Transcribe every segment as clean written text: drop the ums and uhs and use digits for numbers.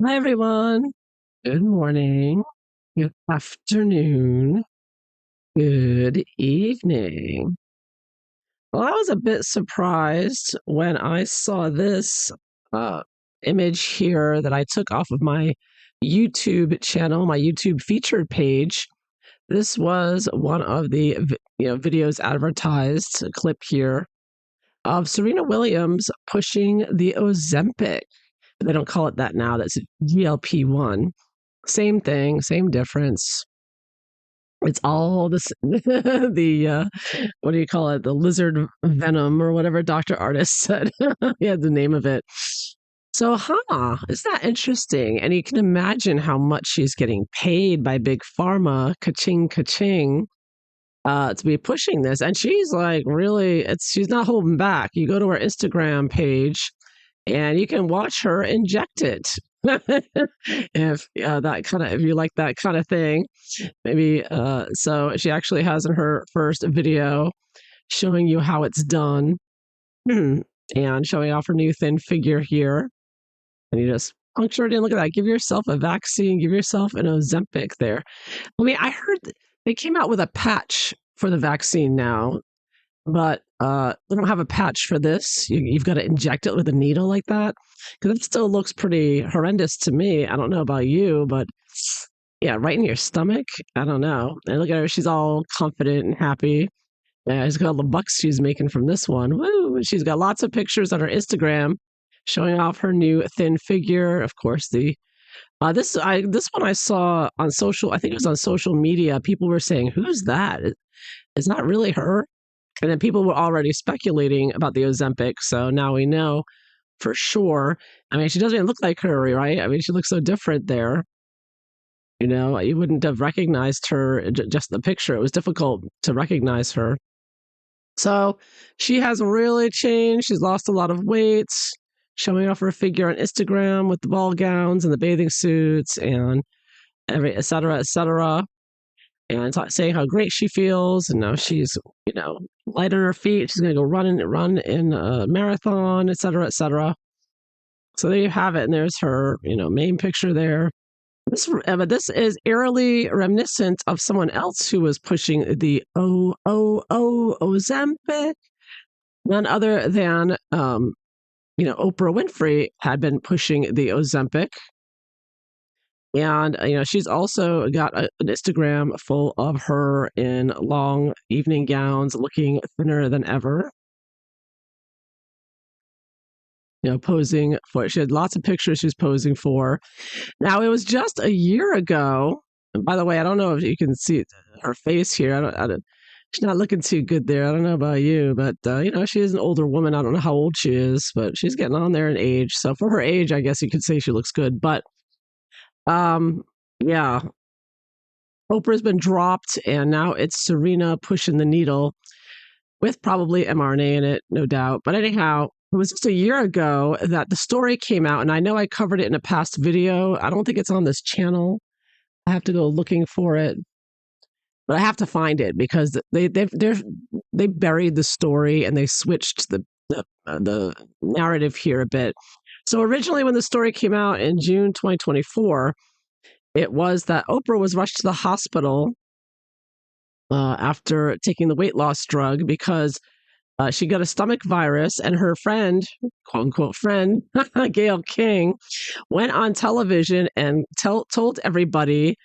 Hi, everyone. Good morning, good afternoon, good evening. Well, I was a bit surprised when I saw this uh, image here that I took off of my YouTube channel, my YouTube featured page. This was one of the videos advertised, a clip here of Serena Williams pushing the Ozempic. They don't call it that now. That's GLP-1. Same thing, same difference. It's all this what do you call it? The lizard venom or whatever Dr. Artist said. He had the name of it. So, is that interesting? And you can imagine how much she's getting paid by big pharma, ka-ching, ka-ching, to be pushing this. And she's like, really, she's not holding back. You go to her Instagram page and you can watch her inject it. If you like that kind of thing, maybe. So she actually has in her first video showing you how it's done and showing off her new thin figure here. And you just puncture it in. Look at that. Give yourself a vaccine. Give yourself an Ozempic there. I mean, I heard they came out with a patch for the vaccine now, but they don't have a patch for this. You've got to inject it with a needle like that, because it still looks pretty horrendous to me. I don't know about you, but yeah, right in your stomach. I don't know. And look at her; she's all confident and happy. She's got all the bucks she's making from this one. Woo! She's got lots of pictures on her Instagram showing off her new thin figure. Of course, this one I saw on social. I think it was on social media. People were saying, "Who's that? Is that really her?" And then people were already speculating about the Ozempic, so now we know for sure. I mean, she doesn't even look like her, right? I mean, she looks so different there. You wouldn't have recognized her just the picture. It was difficult to recognize her. So she has really changed. She's lost a lot of weight, showing off her figure on Instagram with the ball gowns and the bathing suits and et cetera, et cetera. And saying how great she feels, and now she's, light on her feet. She's going to go run in a marathon, et cetera, et cetera. So there you have it, and there's her, main picture there. But this is eerily reminiscent of someone else who was pushing the Ozempic. None other than, Oprah Winfrey had been pushing the Ozempic. And, she's also got an Instagram full of her in long evening gowns, looking thinner than ever. Posing for, she had lots of pictures she's posing for. Now, it was just a year ago. And by the way, I don't know if you can see her face here. She's not looking too good there. I don't know about you, but, she is an older woman. I don't know how old she is, but she's getting on there in age. So for her age, I guess you could say she looks good. But, yeah, Oprah's been dropped, and now it's Serena pushing the needle with probably mRNA in it, no doubt. But anyhow, it was just a year ago that the story came out, and I know I covered it in a past video. I don't think it's on this channel. I have to go looking for it, but I have to find it because they buried the story and they switched the narrative here a bit. So originally, when the story came out in June 2024, it was that Oprah was rushed to the hospital after taking the weight loss drug because she got a stomach virus, and her friend, quote unquote friend, Gail King, went on television and told everybody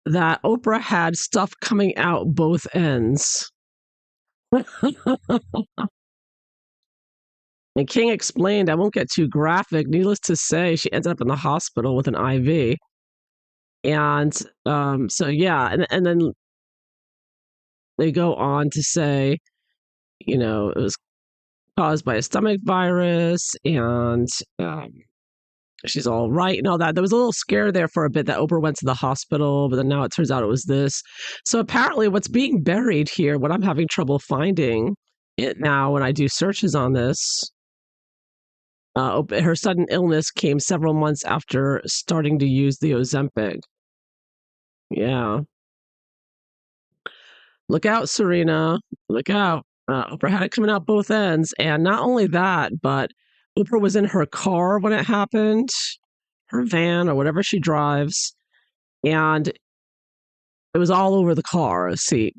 that Oprah had stuff coming out both ends. And King explained, I won't get too graphic, needless to say, she ended up in the hospital with an IV. And so, yeah, and then they go on to say, it was caused by a stomach virus, and she's all right and all that. There was a little scare there for a bit that Oprah went to the hospital, but then now it turns out it was this. So apparently what's being buried here, what I'm having trouble finding it now when I do searches on this, her sudden illness came several months after starting to use the Ozempic. Yeah. Look out, Serena. Look out. Oprah had it coming out both ends. And not only that, but Oprah was in her car when it happened. her van or whatever she drives, and it was all over the car seat.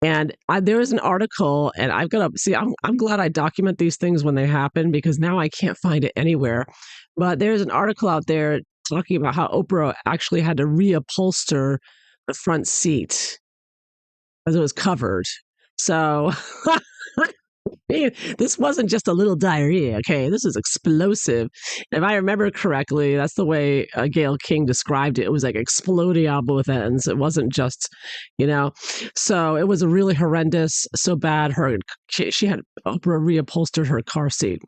And there was an article, and I've got to see. I'm glad I document these things when they happen because now I can't find it anywhere. But there's an article out there talking about how Oprah actually had to reupholster the front seat because it was covered. So this wasn't just a little diarrhea, okay? This is explosive. If I remember correctly, that's the way Gail King described it. It was like exploding on both ends. It wasn't just, you know. So it was a really horrendous, so bad. She had Oprah reupholstered her car seat,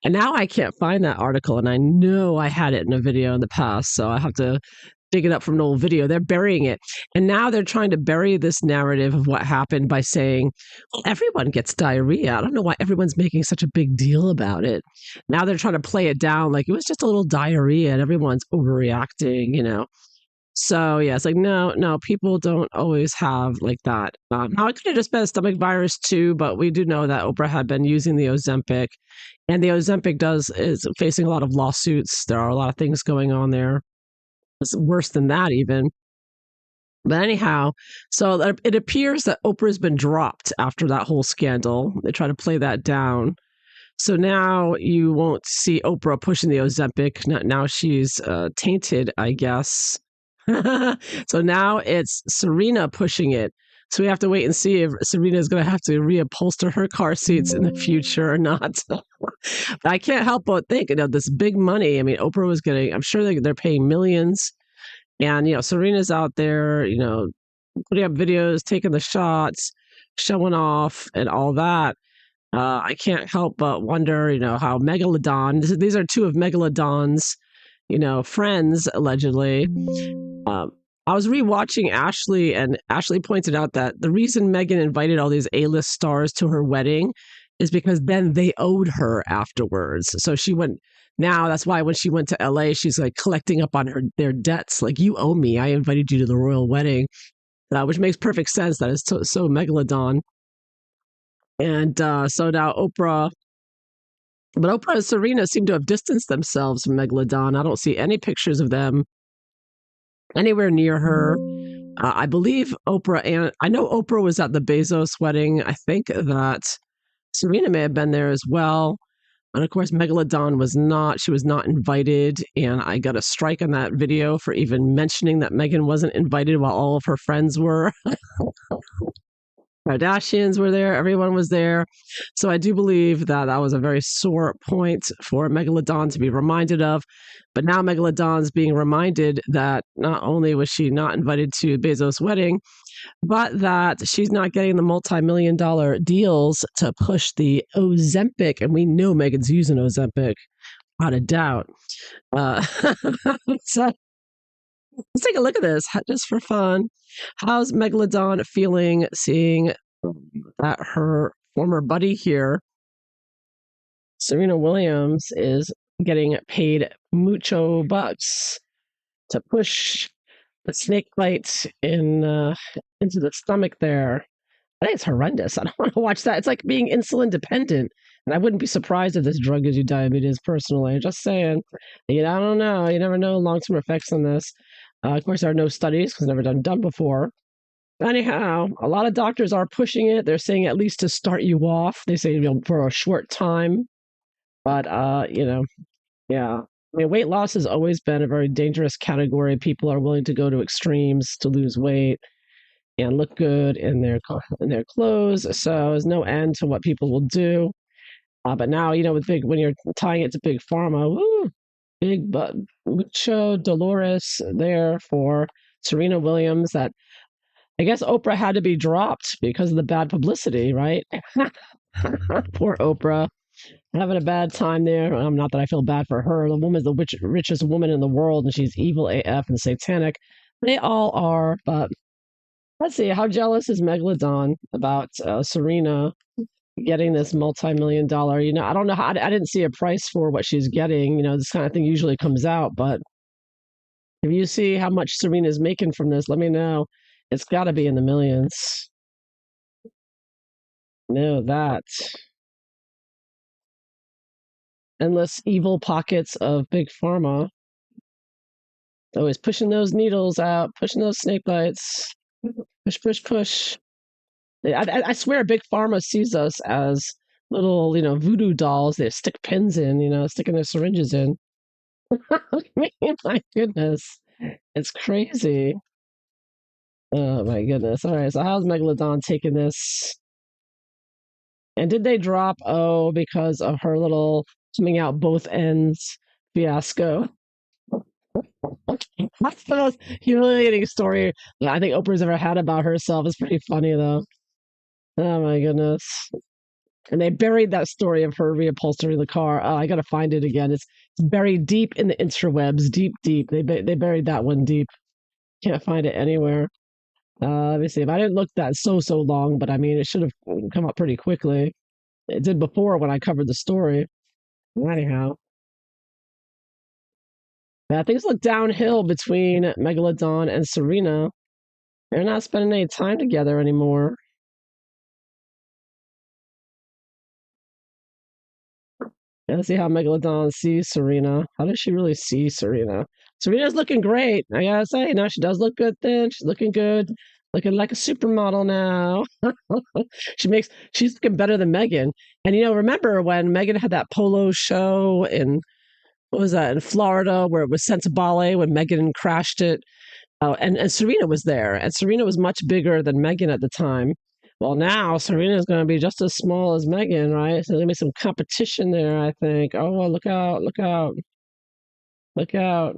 and now I can't find that article. And I know I had it in a video in the past, so I have to dig it up from an old video. They're burying it. And now they're trying to bury this narrative of what happened by saying, well, everyone gets diarrhea. I don't know why everyone's making such a big deal about it. Now they're trying to play it down like it was just a little diarrhea and everyone's overreacting, you know. So yeah, it's like no, people don't always have like that. Now it could have just been a stomach virus too, but we do know that Oprah had been using the Ozempic, and the Ozempic is facing a lot of lawsuits. There are a lot of things going on there. It's worse than that even. But anyhow, so it appears that Oprah's been dropped after that whole scandal. They try to play that down. So now you won't see Oprah pushing the Ozempic. Now she's tainted, I guess. So now it's Serena pushing it. So we have to wait and see if Serena is going to have to reupholster her car seats in the future or not. But I can't help but think, this big money. I mean, Oprah was getting, I'm sure they're paying millions. And, Serena's out there, putting up videos, taking the shots, showing off, and all that. I can't help but wonder, how these are two of Megalodon's, friends, allegedly. I was rewatching Ashley, and Ashley pointed out that the reason Meghan invited all these A-list stars to her wedding is because then they owed her afterwards. So she went. Now that's why when she went to LA, she's like collecting up on their debts. Like, you owe me. I invited you to the royal wedding, which makes perfect sense. That is so Megalodon. And so now Oprah and Serena seem to have distanced themselves from Megalodon. I don't see any pictures of them anywhere near her. I believe I know Oprah was at the Bezos wedding. I think that Serena may have been there as well. And of course, Megalodon was not. She was not invited. And I got a strike on that video for even mentioning that Meghan wasn't invited while all of her friends were. Kardashians were there. Everyone was there. So I do believe that was a very sore point for Megalodon to be reminded of. But now Megalodon's being reminded that not only was she not invited to Bezos' wedding, but that she's not getting the multi-million-dollar deals to push the Ozempic. And we know Meghan's using Ozempic, without a doubt. So let's take a look at this just for fun. How's Megalodon feeling seeing that her former buddy here, Serena Williams, is getting paid mucho bucks to push the snake bite into the stomach there? I think it's horrendous. I don't want to watch that. It's like being insulin dependent. And I wouldn't be surprised if this drug gives you diabetes personally. I'm just saying. I don't know. You never know long-term effects on this. Of course, there are no studies because it's never been done before. Anyhow, a lot of doctors are pushing it. They're saying at least to start you off. They say for a short time. But, yeah. I mean, weight loss has always been a very dangerous category. People are willing to go to extremes to lose weight and look good in their clothes. So there's no end to what people will do. But now, when you're tying it to big pharma, woo, big but mucho Dolores there for Serena Williams. That I guess Oprah had to be dropped because of the bad publicity, right? Poor Oprah, having a bad time there. Not that I feel bad for her. The woman's the richest woman in the world, and she's evil AF and satanic. They all are, but let's see. How jealous is Megalodon about Serena getting this multi-million-dollar? I don't know how. I didn't see a price for what she's getting. This kind of thing usually comes out, but if you see how much Serena's making from this, let me know. It's got to be in the millions. Know that. Endless evil pockets of big pharma. Always pushing those needles out, pushing those snake bites. Push, push, push. I swear Big Pharma sees us as little, voodoo dolls they stick pins in, sticking their syringes in. My goodness. It's crazy. Oh my goodness. All right. So how's Megalodon taking this? And did they drop because of her little coming out both ends fiasco? That's the most humiliating story that I think Oprah's ever had about herself. It's pretty funny though. Oh my goodness. And they buried that story of her reupholstering the car. I got to find it again. It's buried deep in the interwebs, deep, deep. They buried that one deep. Can't find it anywhere. Let me see. If I didn't look that so long, but I mean, it should have come up pretty quickly. It did before when I covered the story. Anyhow, yeah, things look downhill between Megalodon and Serena. They're not spending any time together anymore. Let's see how Megalodon sees Serena. How does she really see Serena? Serena's looking great. I gotta say, she does look good then. She's looking good. Looking like a supermodel now. She's looking better than Meghan. And remember when Meghan had that polo show in what was that in Florida where it was Sensible when Meghan crashed it? Oh, and Serena was there, and Serena was much bigger than Meghan at the time. Well, now Serena is going to be just as small as Meghan, right? So there's going to be some competition there, I think. Oh, well, look out, look out, look out.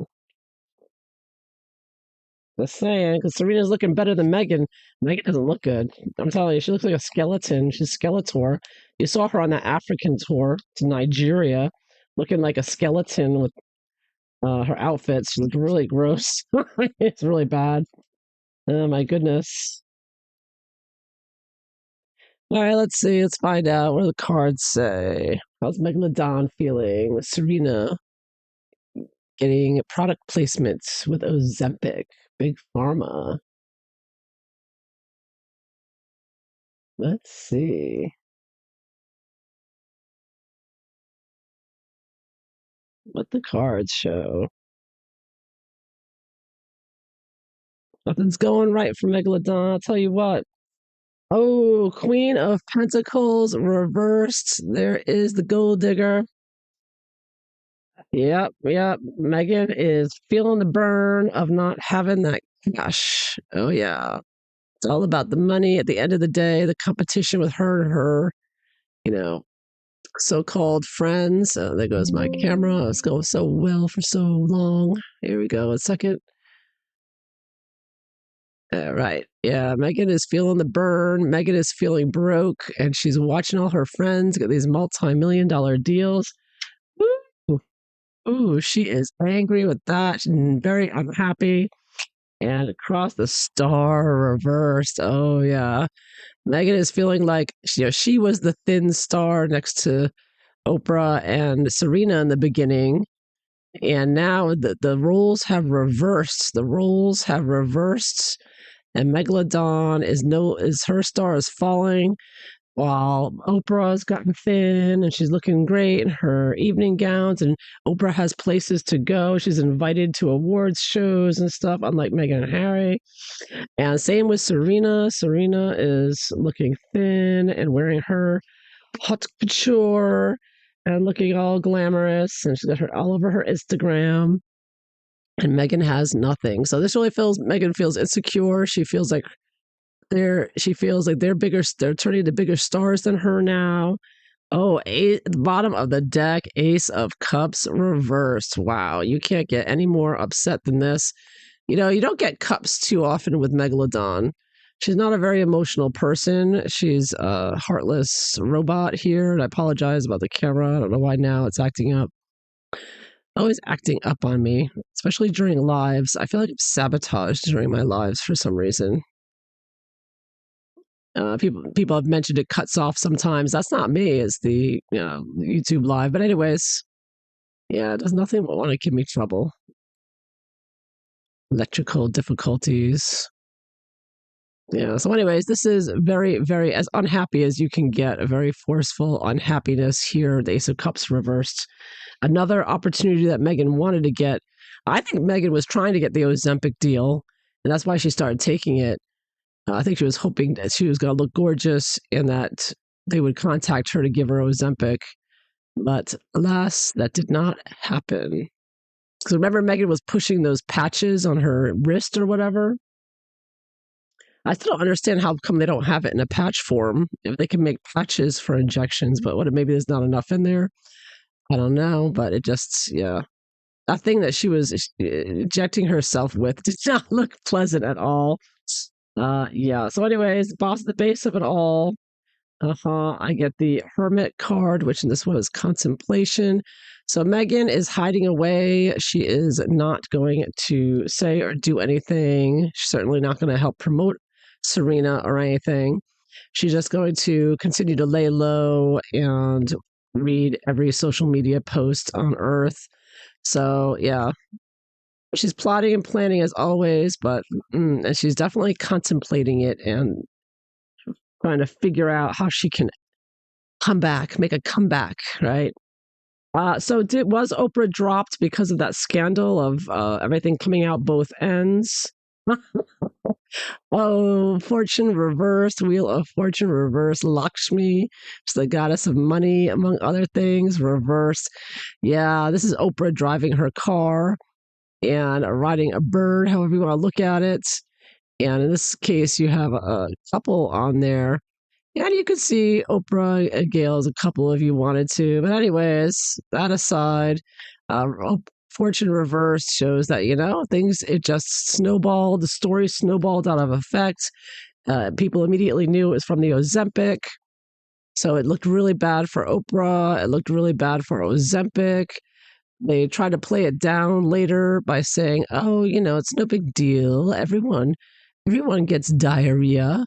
Just saying, because Serena's looking better than Meghan. Meghan doesn't look good. I'm telling you, she looks like a skeleton. She's Skeletor. You saw her on that African tour to Nigeria, looking like a skeleton with her outfits. She looked really gross. It's really bad. Oh, my goodness. All right, let's see. Let's find out what do the cards say. How's Megalodon feeling with Serena getting product placements with Ozempic, Big Pharma? Let's see what the cards show. Nothing's going right for Megalodon. I'll tell you what. Oh, Queen of Pentacles reversed. There is the gold digger. Yep, yep. Meghan is feeling the burn of not having that cash. Oh, yeah. It's all about the money at the end of the day, the competition with her and her, you know, so-called friends. There goes my camera. It's going so well for so long. Here we go. A second. All right. Yeah, Meghan is feeling the burn. Meghan is feeling broke, and she's watching all her friends get these multi-million-dollar deals. Ooh, ooh, she is angry with that and very unhappy. And across the star reversed. Oh yeah. Meghan is feeling like she was the thin star next to Oprah and Serena in the beginning. And now the roles have reversed. The roles have reversed. And Megalodon is her star is falling while Oprah's gotten thin and she's looking great in her evening gowns, and Oprah has places to go. She's invited to awards shows and stuff, unlike Meghan and Harry. And same with Serena. Serena is looking thin and wearing her haute couture and looking all glamorous, and she's got her all over her Instagram. And Meghan has nothing. So this really feels Meghan feels insecure. She feels like they're bigger. They're turning into bigger stars than her now. Oh, at the bottom of the deck, Ace of Cups reversed. Wow, you can't get any more upset than this. You don't get cups too often with Megalodon. She's not a very emotional person. She's a heartless robot here. And I apologize about the camera. I don't know why now it's acting up. Always acting up on me, especially during lives. I feel like I'm sabotaged during my lives for some reason. People have mentioned it cuts off sometimes. That's not me. It's the YouTube live. But anyways, yeah, there's nothing but want to give me trouble. Electrical difficulties. Yeah. So anyways, this is very, very as unhappy as you can get. A very forceful unhappiness here. The Ace of Cups reversed. Another opportunity that Meghan wanted to get I think Meghan was trying to get the Ozempic deal, and that's why she started taking it. I think she was hoping that she was going to look gorgeous and that they would contact her to give her Ozempic. But alas, that did not happen. Because remember, Meghan was pushing those patches on her wrist or whatever. I still don't understand how come they don't have it in a patch form if they can make patches for injections. But what? Maybe there's not enough in there. I don't know. But it just, yeah, that thing that she was injecting herself with did not look pleasant at all. Yeah. So, anyways, boss at the base of it all. I get the Hermit card, which in this one is contemplation. So Meghan is hiding away. She is not going to say or do anything. She's certainly not going to help promote Serena or anything. She's just going to continue to lay low and read every social media post on earth. So, yeah, she's plotting and planning as always, but and she's definitely contemplating it and trying to figure out how she can come back, make a comeback, right? Was Oprah dropped because of that scandal of everything coming out both ends? Oh, fortune reversed, wheel of fortune reversed. Lakshmi, she's the goddess of money, among other things, reversed. Yeah, this is Oprah driving her car and riding a bird, however you want to look at it. And in this case, you have a couple on there. And you could see Oprah and Gail as a couple if you wanted to. But anyways, that aside, Fortune Reversed shows that, things, it just snowballed. The story snowballed out of effect. People immediately knew it was from the Ozempic. So it looked really bad for Oprah. It looked really bad for Ozempic. They tried to play it down later by saying, oh, it's no big deal. Everyone gets diarrhea.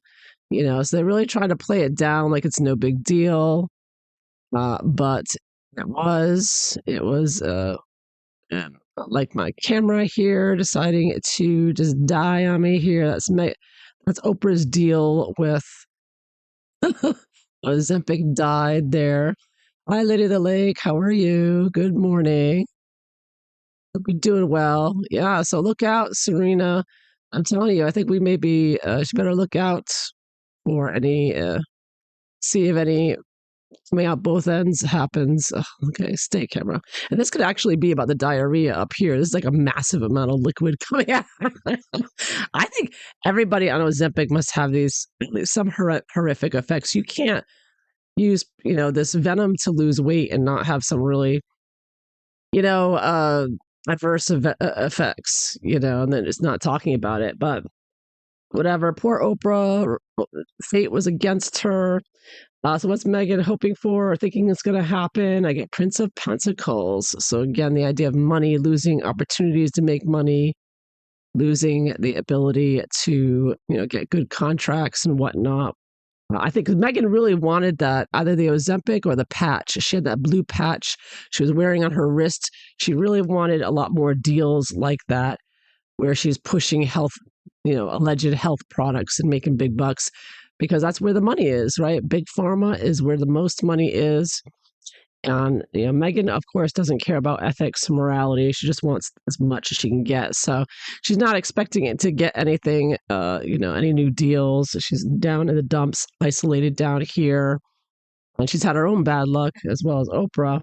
So they really try to play it down like it's no big deal. But it was like my camera here deciding to just die on me here. That's Oprah's deal with Ozempic died there. Hi, Lady of the Lake. How are you? Good morning. Hope you're doing well. Yeah. So look out, Serena. I'm telling you, I think we may be. She better look out for any. See if any coming out both ends happens. Oh, okay, stay camera. And this could actually be about the diarrhea up here. This is like a massive amount of liquid coming out. I think everybody on Ozempic must have some horrific effects. You can't use this venom to lose weight and not have some really adverse effects. And then it's not talking about it, but whatever. Poor Oprah. Fate was against her. So what's Meghan hoping for or thinking is going to happen? I get Prince of Pentacles. So again, the idea of money, losing opportunities to make money, losing the ability to get good contracts and whatnot. I think Meghan really wanted that, either the Ozempic or the patch. She had that blue patch she was wearing on her wrist. She really wanted a lot more deals like that, where she's pushing alleged health products and making big bucks, because that's where the money is, right? Big pharma is where the most money is. And Meghan, of course, doesn't care about ethics, morality. She just wants as much as she can get. So she's not expecting it to get anything, any new deals. She's down in the dumps, isolated down here. And she's had her own bad luck, as well as Oprah.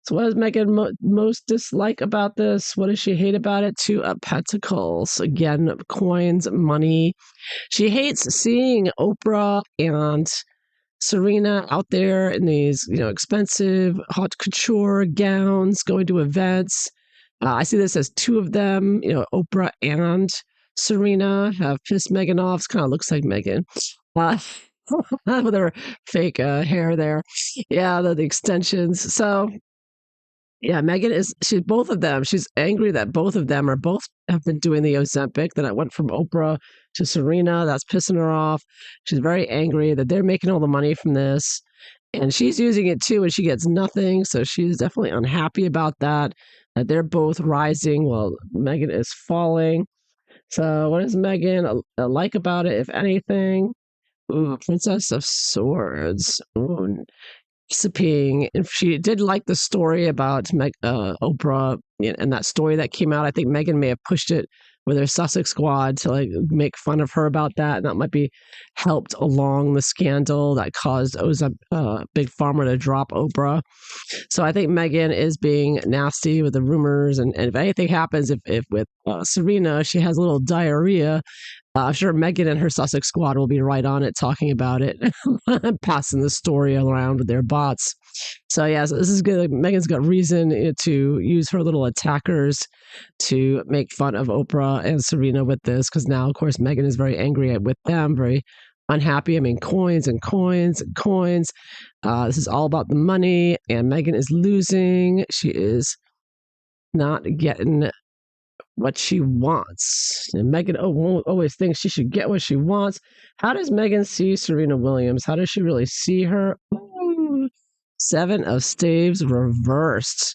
So what does Meghan most dislike about this? What does she hate about it? Two of Pentacles. Again, coins, money. She hates seeing Oprah and Serena out there in these, expensive haute couture gowns, going to events. I see this as two of them, Oprah and Serena have pissed Meghan off. Kind of looks like Meghan. With her fake hair there. Yeah, the extensions. So yeah, she's both of them. She's angry that both of them have been doing the Ozempic. Then it went from Oprah to Serena. That's pissing her off. She's very angry that they're making all the money from this. And she's using it too, and she gets nothing. So she's definitely unhappy about that. That they're both rising while Meghan is falling. So what does Meghan like about it, if anything? Ooh, Princess of Swords. Ooh, gossiping. And she did like the story about Oprah and that story that came out. I think Meghan may have pushed it with her Sussex squad to like make fun of her about that. And that might be helped along the scandal that caused Big Pharma to drop Oprah. So I think Meghan is being nasty with the rumors. And if anything happens, if with Serena, she has a little diarrhea, I'm sure Meghan and her Sussex squad will be right on it, talking about it, passing the story around with their bots. So yeah, so this is good. Like, Meghan's got reason to use her little attackers to make fun of Oprah and Serena with this, because now, of course, Meghan is very angry with them, very unhappy. I mean, coins and coins and coins. This is all about the money, and Meghan is losing. She is not getting what she wants. And Meghan always thinks she should get what she wants. How does Meghan see Serena Williams? How does she really see her? Ooh, 7 of staves reversed.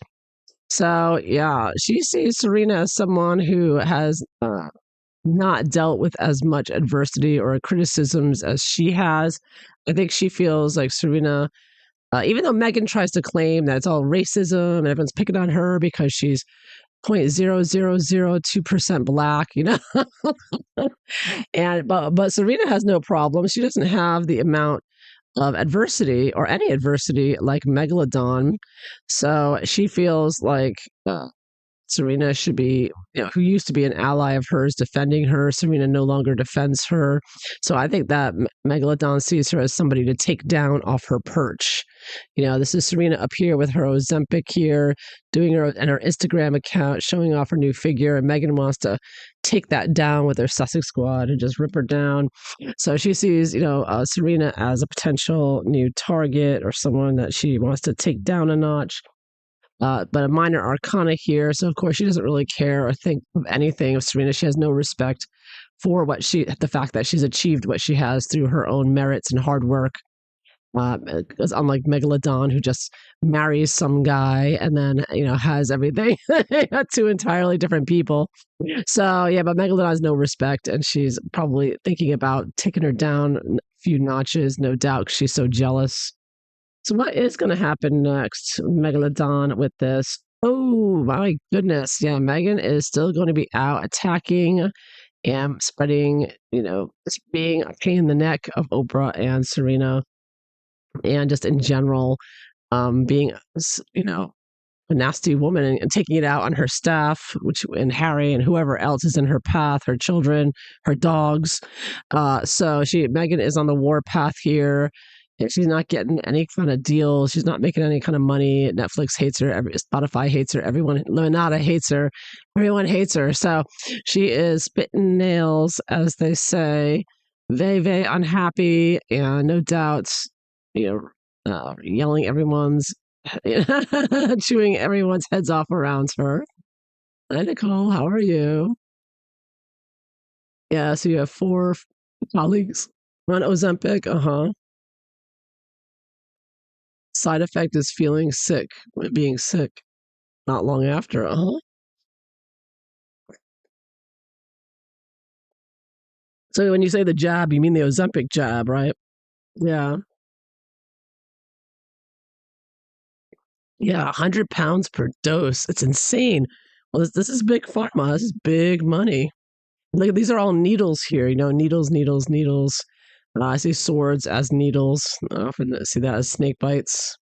So, yeah, she sees Serena as someone who has not dealt with as much adversity or criticisms as she has. I think she feels like Serena, even though Meghan tries to claim that it's all racism and everyone's picking on her because she's 0.0002% black, and but Serena has no problem. She doesn't have the amount of adversity or any adversity like Megalodon, so she feels like Serena should be, who used to be an ally of hers, defending her. Serena no longer defends her. So I think that Megalodon sees her as somebody to take down off her perch. This is Serena up here with her Ozempic here, doing her and her Instagram account, showing off her new figure. And Meghan wants to take that down with her Sussex squad and just rip her down. So she sees, Serena as a potential new target or someone that she wants to take down a notch. But a minor arcana here. So, of course, she doesn't really care or think of anything of Serena. She has no respect for the fact that she's achieved what she has through her own merits and hard work. Because unlike Megalodon, who just marries some guy and then, has everything, 2 entirely different people. So, yeah, but Megalodon has no respect, and she's probably thinking about taking her down a few notches, no doubt, 'cause she's so jealous. So what is going to happen next, Megalodon, with this? Oh, my goodness. Yeah, Meghan is still going to be out attacking and spreading, just being a pain in the neck of Oprah and Serena, and just in general, being, a nasty woman and taking it out on her staff, and Harry and whoever else is in her path, her children, her dogs. So Meghan is on the war path here. And she's not getting any kind of deal. She's not making any kind of money. Netflix hates her. Spotify hates her. Everyone, Lemonada hates her. Everyone hates her. So she is spitting nails, as they say. Very, very unhappy, and no doubt, yelling chewing everyone's heads off around her. Hi, Nicole. How are you? Yeah, so you have 4 colleagues on Ozempic. Side effect is feeling sick, being sick not long after. So when you say the jab, you mean the Ozempic jab, right? Yeah. Yeah, 100 pounds per dose. It's insane. Well, this is big pharma. This is big money. Look, these are all needles here, needles, needles, needles. I see swords as needles. I often see that as snake bites.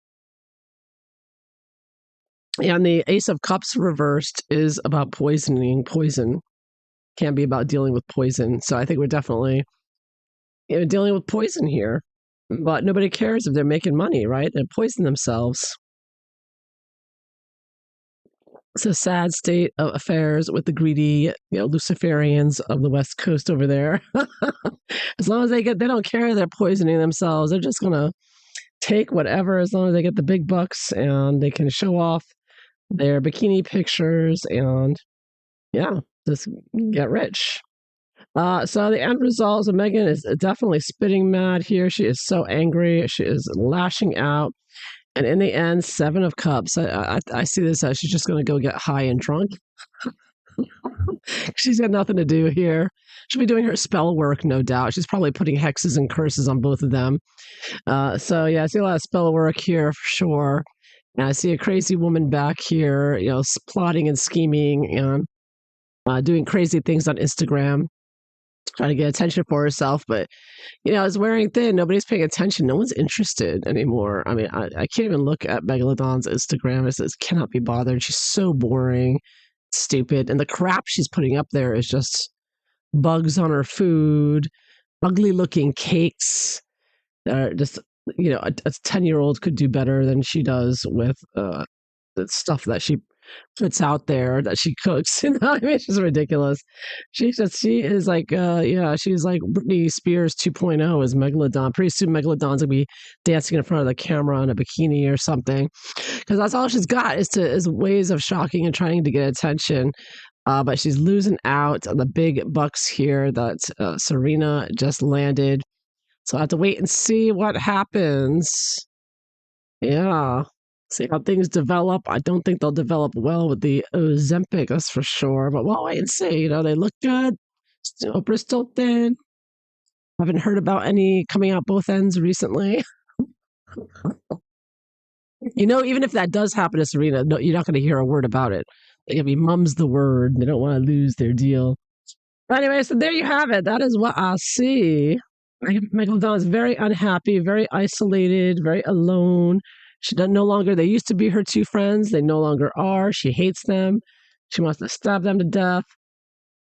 And the Ace of Cups reversed is about poison. Can be about dealing with poison. So I think we're definitely dealing with poison here. But nobody cares if they're making money, right? They poison themselves. It's a sad state of affairs with the greedy, Luciferians of the West Coast over there. As long as they don't care they're poisoning themselves. They're just gonna take whatever as long as they get the big bucks and they can show off their bikini pictures and just get rich. So the end result is Meghan is definitely spitting mad here. She is so angry. She is lashing out. And in the end, 7 of Cups. I see this as she's just going to go get high and drunk. She's got nothing to do here. She'll be doing her spell work, no doubt. She's probably putting hexes and curses on both of them. So yeah, I see a lot of spell work here for sure. And I see a crazy woman back here, plotting and scheming and doing crazy things on Instagram, trying to get attention for herself. But is wearing thin. Nobody's paying attention. No one's interested anymore. I mean, I can't even look at Megalodon's Instagram. It says cannot be bothered. She's so boring, stupid, and the crap she's putting up there is just bugs on her food, ugly looking cakes. Just a 10-year-old could do better than she does with the stuff that she puts out there that she cooks. I mean, it's just ridiculous. She is like she's like Britney Spears 2.0 as Megalodon. Pretty soon Megalodon's gonna be dancing in front of the camera in a bikini or something, because that's all she's got is ways of shocking and trying to get attention. But she's losing out on the big bucks here that Serena just landed. So I have to wait and see what happens. Yeah. See how things develop. I don't think they'll develop well with the Ozempic, that's for sure. But we'll wait and see. They look good. Oprah's still thin. Haven't heard about any coming out both ends recently. Even if that does happen to Serena, no, you're not going to hear a word about it. Mum's the word. They don't want to lose their deal. But anyway, so there you have it. That is what I see. Megalodon is very unhappy, very isolated, very alone. She doesn't no longer. They used to be her two friends. They no longer are. She hates them. She wants to stab them to death.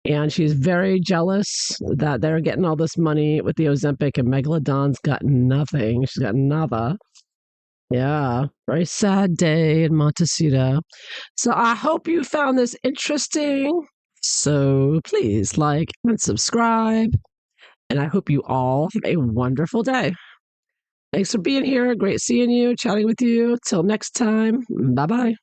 And she's very jealous that they're getting all this money with the Ozempic and Megalodon's got nothing. She's got nada. Yeah, very sad day in Montecito. So I hope you found this interesting. So please like and subscribe. And I hope you all have a wonderful day. Thanks for being here. Great seeing you, chatting with you. Till next time. Bye bye.